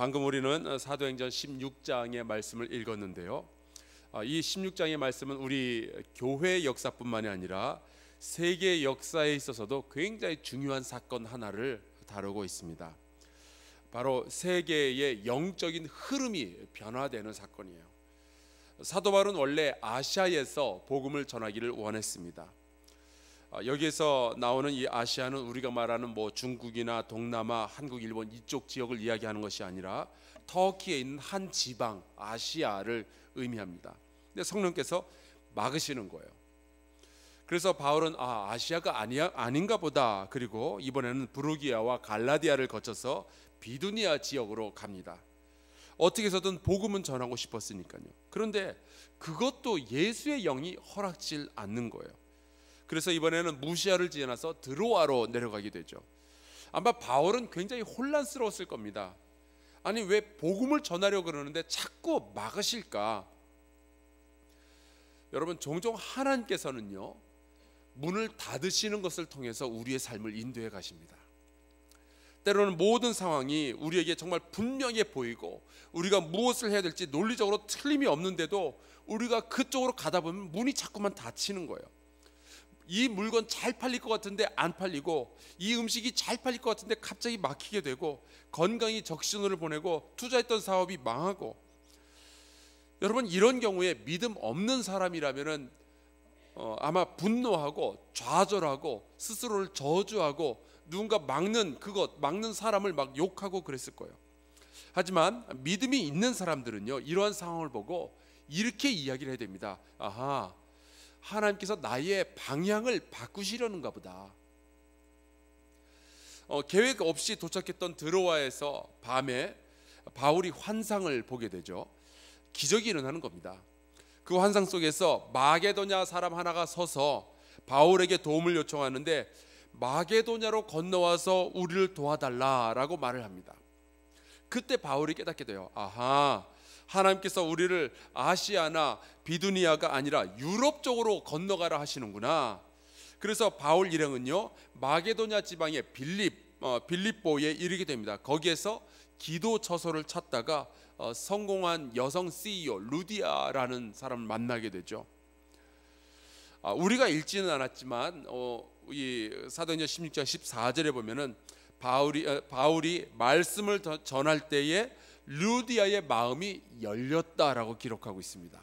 방금 우리는 사도행전 16장의 말씀을 읽었는데요. 이 16장의 말씀은 우리 교회 역사뿐만이 아니라 세계 역사에 있어서도 굉장히 중요한 사건 하나를 다루고 있습니다. 바로 세계의 영적인 흐름이 변화되는 사건이에요. 사도 바울은 원래 아시아에서 복음을 전하기를 원했습니다. 여기에서 나오는 이 아시아는 우리가 말하는 중국이나 동남아, 한국, 일본 이쪽 지역을 이야기하는 것이 아니라 터키에 있는 한 지방 아시아를 의미합니다. 근데 성령께서 막으시는 거예요. 그래서 바울은 아시아가 아닌가 보다. 그리고 이번에는 부르기아와 갈라디아를 거쳐서 비두니아 지역으로 갑니다. 어떻게 해서든 복음은 전하고 싶었으니까요. 그런데 그것도 예수의 영이 허락질 않는 거예요. 그래서 이번에는 무시아를 지나서 드로아로 내려가게 되죠. 아마 바울은 굉장히 혼란스러웠을 겁니다. 아니 왜 복음을 전하려고 그러는데 자꾸 막으실까? 여러분, 종종 하나님께서는요 문을 닫으시는 것을 통해서 우리의 삶을 인도해 가십니다. 때로는 모든 상황이 우리에게 정말 분명해 보이고 우리가 무엇을 해야 될지 논리적으로 틀림이 없는데도 우리가 그쪽으로 가다 보면 문이 자꾸만 닫히는 거예요. 이 물건 잘 팔릴 것 같은데 안 팔리고, 이 음식이 잘 팔릴 것 같은데 갑자기 막히게 되고, 건강이 적신호를 보내고 투자했던 사업이 망하고. 여러분, 이런 경우에 믿음 없는 사람이라면은 아마 분노하고 좌절하고 스스로를 저주하고 누군가 막는 사람을 막 욕하고 그랬을 거예요. 하지만 믿음이 있는 사람들은요 이러한 상황을 보고 이렇게 이야기를 해야 됩니다. 하나님께서 나의 방향을 바꾸시려는가 보다. 계획 없이 도착했던 드로아에서 밤에 바울이 환상을 보게 되죠. 기적이 일어나는 겁니다. 그 환상 속에서 마게도냐 사람 하나가 서서 바울에게 도움을 요청하는데 마게도냐로 건너와서 우리를 도와달라라고 말을 합니다. 그때 바울이 깨닫게 돼요. 하나님께서 우리를 아시아나 비두니아가 아니라 유럽 쪽으로 건너가라 하시는구나. 그래서 바울 일행은요 마게도냐 지방의 빌립보에 이르게 됩니다. 거기에서 기도 처소를 찾다가 성공한 여성 CEO 루디아라는 사람을 만나게 되죠. 우리가 읽지는 않았지만 이 사도행전 16장 14절에 보면은 바울이 말씀을 전할 때에 루디아의 마음이 열렸다라고 기록하고 있습니다.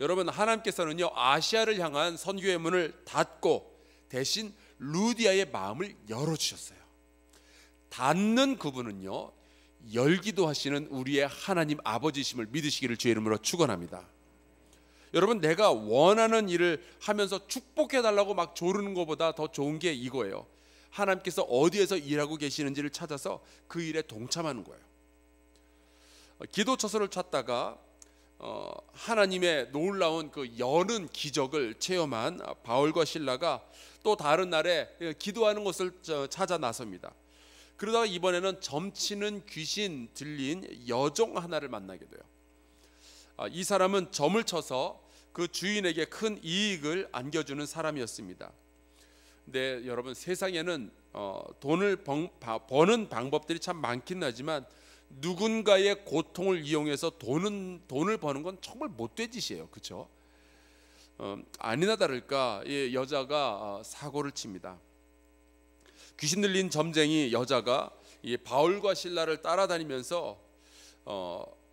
여러분, 하나님께서는요 아시아를 향한 선교의 문을 닫고 대신 루디아의 마음을 열어주셨어요. 닫는 그분은요 열기도 하시는 우리의 하나님 아버지심을 믿으시기를 주의 이름으로 축원합니다. 여러분, 내가 원하는 일을 하면서 축복해달라고 막 조르는 것보다 더 좋은 게 이거예요. 하나님께서 어디에서 일하고 계시는지를 찾아서 그 일에 동참하는 거예요. 기도 처소를 찾다가 하나님의 놀라운 그 여는 기적을 체험한 바울과 실라가 또 다른 날에 기도하는 곳을 찾아 나섭니다. 그러다가 이번에는 점치는 귀신 들린 여종 하나를 만나게 돼요. 이 사람은 점을 쳐서 그 주인에게 큰 이익을 안겨주는 사람이었습니다. 근데 여러분, 세상에는 돈을 버는 방법들이 참 많긴 하지만 누군가의 고통을 이용해서 돈을 버는 건 정말 못된 짓이에요. 그렇죠? 아니나 다를까 이 여자가 사고를 칩니다. 귀신 들린 점쟁이 여자가 이 바울과 실라를 따라다니면서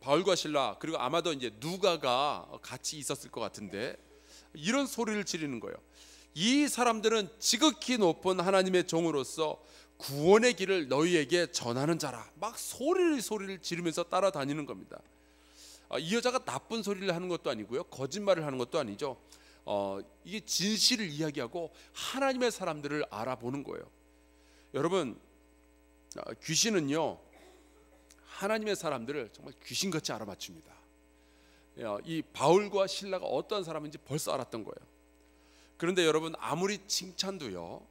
바울과 실라 그리고 아마도 이제 누가가 같이 있었을 것 같은데 이런 소리를 지르는 거예요. 이 사람들은 지극히 높은 하나님의 종으로서 구원의 길을 너희에게 전하는 자라. 막 소리를 지르면서 따라다니는 겁니다. 이 여자가 나쁜 소리를 하는 것도 아니고요, 거짓말을 하는 것도 아니죠. 이게 진실을 이야기하고 하나님의 사람들을 알아보는 거예요. 여러분, 귀신은요 하나님의 사람들을 정말 귀신같이 알아맞춥니다. 이 바울과 실라가 어떤 사람인지 벌써 알았던 거예요. 그런데 여러분, 아무리 칭찬도요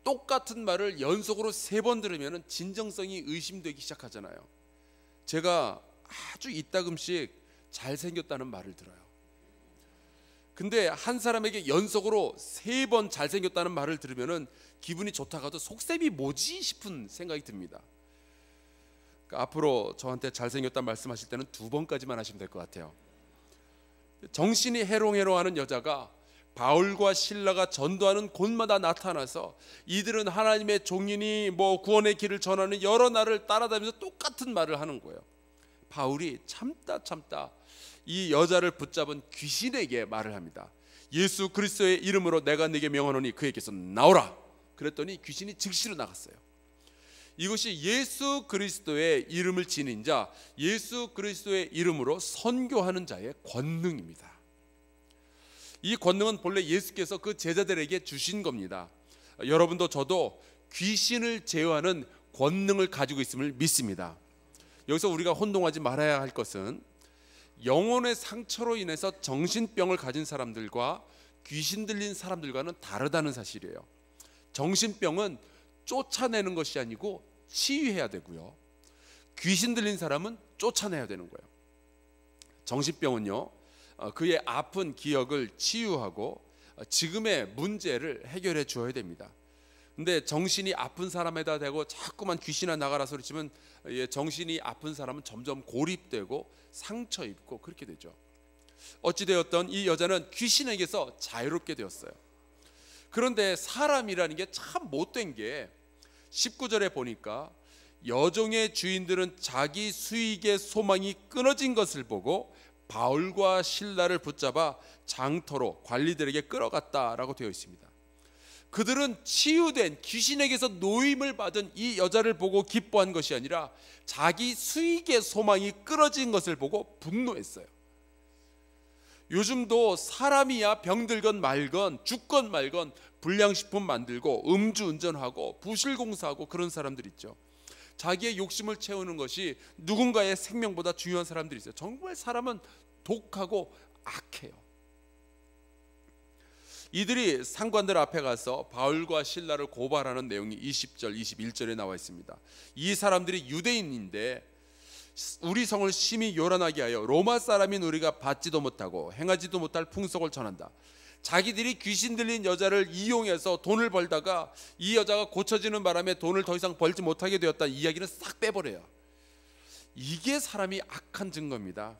똑같은 말을 연속으로 3번 들으면 진정성이 의심되기 시작하잖아요. 제가 아주 이따금씩 잘생겼다는 말을 들어요. 근데 한 사람에게 연속으로 3번 잘생겼다는 말을 들으면 기분이 좋다가도 속셈이 뭐지 싶은 생각이 듭니다. 그러니까 앞으로 저한테 잘생겼다 말씀하실 때는 2번까지만 하시면 될 것 같아요. 정신이 해롱해롱하는 여자가 바울과 실라가 전도하는 곳마다 나타나서 이들은 하나님의 종이니 구원의 길을 전하는 여러 날을 따라다니면서 똑같은 말을 하는 거예요. 바울이 참다 이 여자를 붙잡은 귀신에게 말을 합니다. 예수 그리스도의 이름으로 내가 네게 명하노니 그에게서 나오라. 그랬더니 귀신이 즉시로 나갔어요. 이것이 예수 그리스도의 이름을 지닌 자, 예수 그리스도의 이름으로 선교하는 자의 권능입니다. 이 권능은 본래 예수께서 그 제자들에게 주신 겁니다. 여러분도 저도 귀신을 제어하는 권능을 가지고 있음을 믿습니다. 여기서 우리가 혼동하지 말아야 할 것은 영혼의 상처로 인해서 정신병을 가진 사람들과 귀신 들린 사람들과는 다르다는 사실이에요. 정신병은 쫓아내는 것이 아니고 치유해야 되고요, 귀신 들린 사람은 쫓아내야 되는 거예요. 정신병은요, 그의 아픈 기억을 치유하고 지금의 문제를 해결해 주어야 됩니다. 근데 정신이 아픈 사람에다 대고 자꾸만 귀신아 나가라 소리치면 정신이 아픈 사람은 점점 고립되고 상처 입고 그렇게 되죠. 어찌되었던 이 여자는 귀신에게서 자유롭게 되었어요. 그런데 사람이라는 게 참 못된 게 19절에 보니까 여종의 주인들은 자기 수익의 소망이 끊어진 것을 보고 바울과 실라를 붙잡아 장터로 관리들에게 끌어갔다라고 되어 있습니다. 그들은 치유된 귀신에게서 노임을 받은 이 여자를 보고 기뻐한 것이 아니라 자기 수익의 소망이 끊어진 것을 보고 분노했어요. 요즘도 사람이야 병들건 말건 죽건 말건 불량식품 만들고 음주운전하고 부실공사하고 그런 사람들 있죠. 자기의 욕심을 채우는 것이 누군가의 생명보다 중요한 사람들이 있어요. 정말 사람은 독하고 악해요. 이들이 상관들 앞에 가서 바울과 실라를 고발하는 내용이 20절 21절에 나와 있습니다. 이 사람들이 유대인인데 우리 성을 심히 요란하게 하여 로마 사람인 우리가 받지도 못하고 행하지도 못할 풍속을 전한다. 자기들이 귀신 들린 여자를 이용해서 돈을 벌다가 이 여자가 고쳐지는 바람에 돈을 더 이상 벌지 못하게 되었다, 이야기는 싹 빼버려요. 이게 사람이 악한 증거입니다.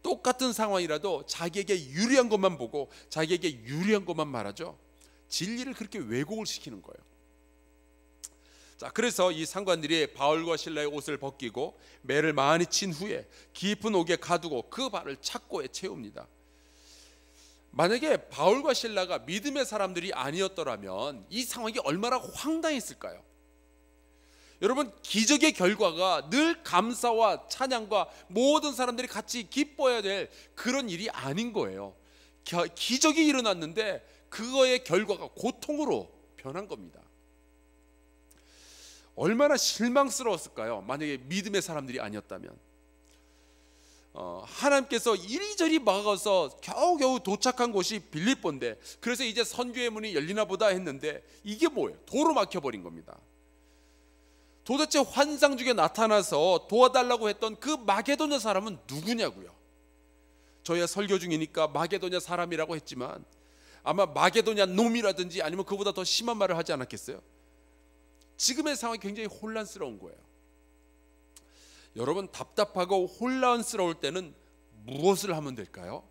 똑같은 상황이라도 자기에게 유리한 것만 보고 자기에게 유리한 것만 말하죠. 진리를 그렇게 왜곡을 시키는 거예요. 자, 그래서 이 상관들이 바울과 실라의 옷을 벗기고 매를 많이 친 후에 깊은 옥에 가두고 그 발을 착고에 채웁니다. 만약에 바울과 실라가 믿음의 사람들이 아니었더라면 이 상황이 얼마나 황당했을까요? 여러분, 기적의 결과가 늘 감사와 찬양과 모든 사람들이 같이 기뻐해야 될 그런 일이 아닌 거예요. 기적이 일어났는데 그거의 결과가 고통으로 변한 겁니다. 얼마나 실망스러웠을까요? 만약에 믿음의 사람들이 아니었다면. 하나님께서 이리저리 막아서 겨우겨우 도착한 곳이 빌립보인데, 그래서 이제 선교의 문이 열리나 보다 했는데 이게 뭐예요? 도로 막혀버린 겁니다. 도대체 환상 중에 나타나서 도와달라고 했던 그 마게도냐 사람은 누구냐고요? 저희가 설교 중이니까 마게도냐 사람이라고 했지만 아마 마게도냐 놈이라든지 아니면 그보다 더 심한 말을 하지 않았겠어요? 지금의 상황이 굉장히 혼란스러운 거예요. 여러분, 답답하고 혼란스러울 때는 무엇을 하면 될까요?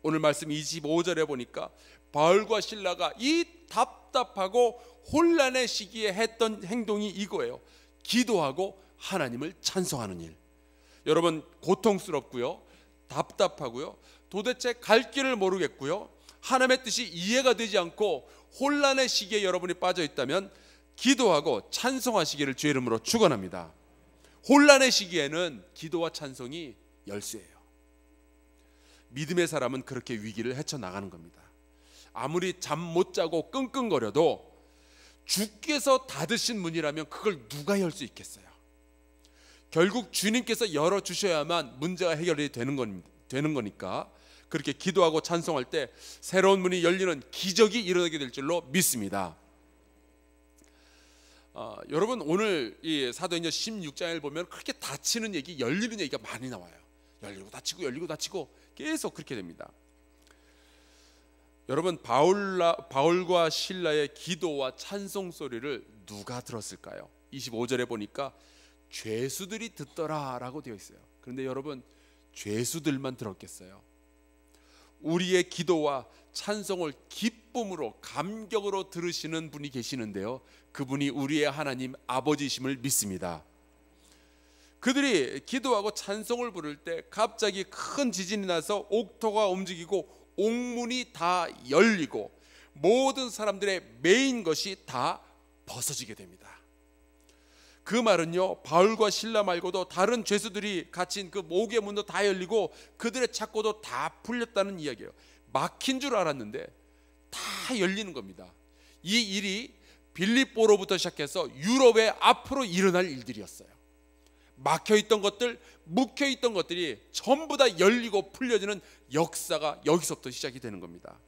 오늘 말씀 25절에 보니까 바울과 실라가 이 답답하고 혼란의 시기에 했던 행동이 이거예요. 기도하고 하나님을 찬송하는 일. 여러분, 고통스럽고요, 답답하고요, 도대체 갈 길을 모르겠고요, 하나님의 뜻이 이해가 되지 않고 혼란의 시기에 여러분이 빠져 있다면 기도하고 찬송하시기를 주의 이름으로 축원합니다. 혼란의 시기에는 기도와 찬송이 열쇠예요. 믿음의 사람은 그렇게 위기를 헤쳐나가는 겁니다. 아무리 잠 못 자고 끙끙거려도 주께서 닫으신 문이라면 그걸 누가 열 수 있겠어요? 결국 주님께서 열어주셔야만 문제가 해결이 되는 거니까 그렇게 기도하고 찬송할 때 새로운 문이 열리는 기적이 일어나게 될 줄로 믿습니다. 여러분, 오늘 이 사도행전 16장을 보면 그렇게 닫히는 얘기, 열리는 얘기가 많이 나와요. 열리고 닫히고 열리고 닫히고 계속 그렇게 됩니다. 여러분, 바울과 실라의 기도와 찬송 소리를 누가 들었을까요? 25절에 보니까 죄수들이 듣더라라고 되어 있어요. 그런데 여러분, 죄수들만 들었겠어요? 우리의 기도와 찬송을 기쁨으로 감격으로 들으시는 분이 계시는데요, 그분이 우리의 하나님 아버지심을 믿습니다. 그들이 기도하고 찬송을 부를 때 갑자기 큰 지진이 나서 옥토가 움직이고 옥문이 다 열리고 모든 사람들의 메인 것이 다 벗어지게 됩니다. 그 말은요, 바울과 실라 말고도 다른 죄수들이 갇힌 그 옥의 문도 다 열리고 그들의 착고도 다 풀렸다는 이야기예요. 막힌 줄 알았는데 다 열리는 겁니다. 이 일이 빌립보로부터 시작해서 유럽의 앞으로 일어날 일들이었어요. 막혀있던 것들, 묵혀있던 것들이 전부 다 열리고 풀려지는 역사가 여기서부터 시작이 되는 겁니다.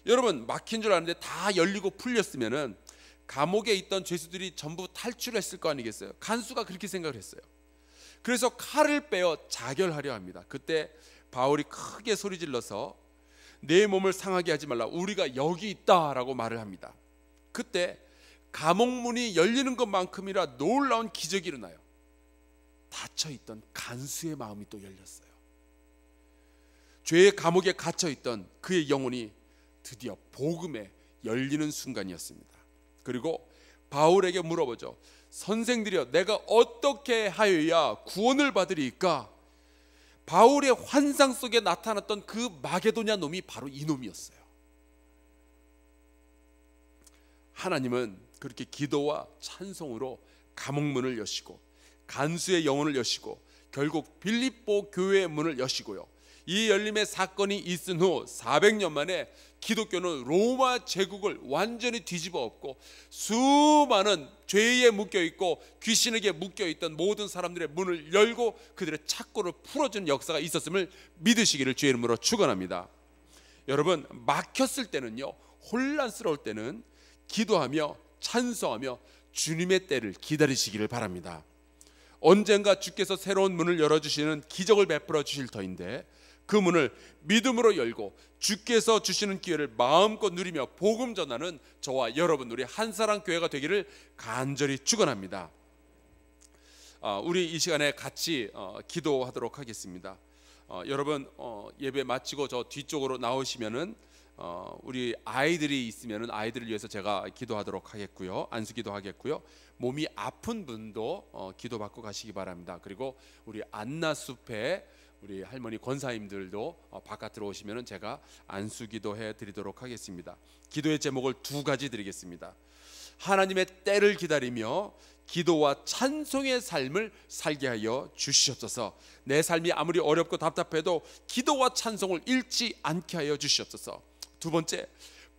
여러분, 막힌 줄 아는데 다 열리고 풀렸으면은 감옥에 있던 죄수들이 전부 탈출했을 거 아니겠어요? 간수가 그렇게 생각을 했어요. 그래서 칼을 빼어 자결하려 합니다. 그때 바울이 크게 소리질러서 내 몸을 상하게 하지 말라, 우리가 여기 있다라고 말을 합니다. 그때 감옥문이 열리는 것만큼이나 놀라운 기적이 일어나요. 닫혀있던 간수의 마음이 또 열렸어요. 죄의 감옥에 갇혀있던 그의 영혼이 드디어 복음에 열리는 순간이었습니다. 그리고 바울에게 물어보죠. 선생들이여, 내가 어떻게 하여야 구원을 받으리까? 바울의 환상 속에 나타났던 그 마게도냐 놈이 바로 이 놈이었어요. 하나님은 그렇게 기도와 찬송으로 감옥문을 여시고 간수의 영혼을 여시고 결국 빌립보 교회의 문을 여시고요, 이 열림의 사건이 있은 후 400년 만에 기독교는 로마 제국을 완전히 뒤집어 엎고 수많은 죄에 묶여있고 귀신에게 묶여있던 모든 사람들의 문을 열고 그들의 착고를 풀어주는 역사가 있었음을 믿으시기를 주의 이름으로 축원합니다. 여러분, 막혔을 때는요, 혼란스러울 때는 기도하며 찬송하며 주님의 때를 기다리시기를 바랍니다. 언젠가 주께서 새로운 문을 열어주시는 기적을 베풀어 주실 터인데 그 문을 믿음으로 열고 주께서 주시는 기회를 마음껏 누리며 복음 전하는 저와 여러분, 우리 한사랑교회가 되기를 간절히 축원합니다. 우리 이 시간에 같이 기도하도록 하겠습니다. 여러분, 예배 마치고 저 뒤쪽으로 나오시면은 우리 아이들이 있으면은 아이들을 위해서 제가 기도하도록 하겠고요, 안수기도 하겠고요, 몸이 아픈 분도 기도받고 가시기 바랍니다. 그리고 우리 안나숲에 우리 할머니 권사님들도 바깥으로 오시면은 제가 안수기도 해드리도록 하겠습니다. 기도의 제목을 두 가지 드리겠습니다. 하나님의 때를 기다리며 기도와 찬송의 삶을 살게 하여 주시옵소서. 내 삶이 아무리 어렵고 답답해도 기도와 찬송을 잃지 않게 하여 주시옵소서. 두 번째,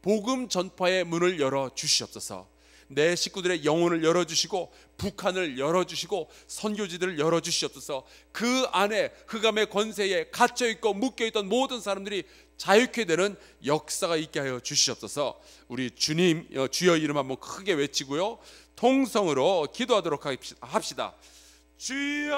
복음 전파의 문을 열어 주시옵소서. 내 식구들의 영혼을 열어주시고 북한을 열어주시고 선교지들을 열어주시옵소서. 그 안에 흑암의 권세에 갇혀있고 묶여있던 모든 사람들이 자유케 되는 역사가 있게 하여 주시옵소서. 우리 주님 주여 이름 한번 크게 외치고요, 통성으로 기도하도록 합시다. 주여!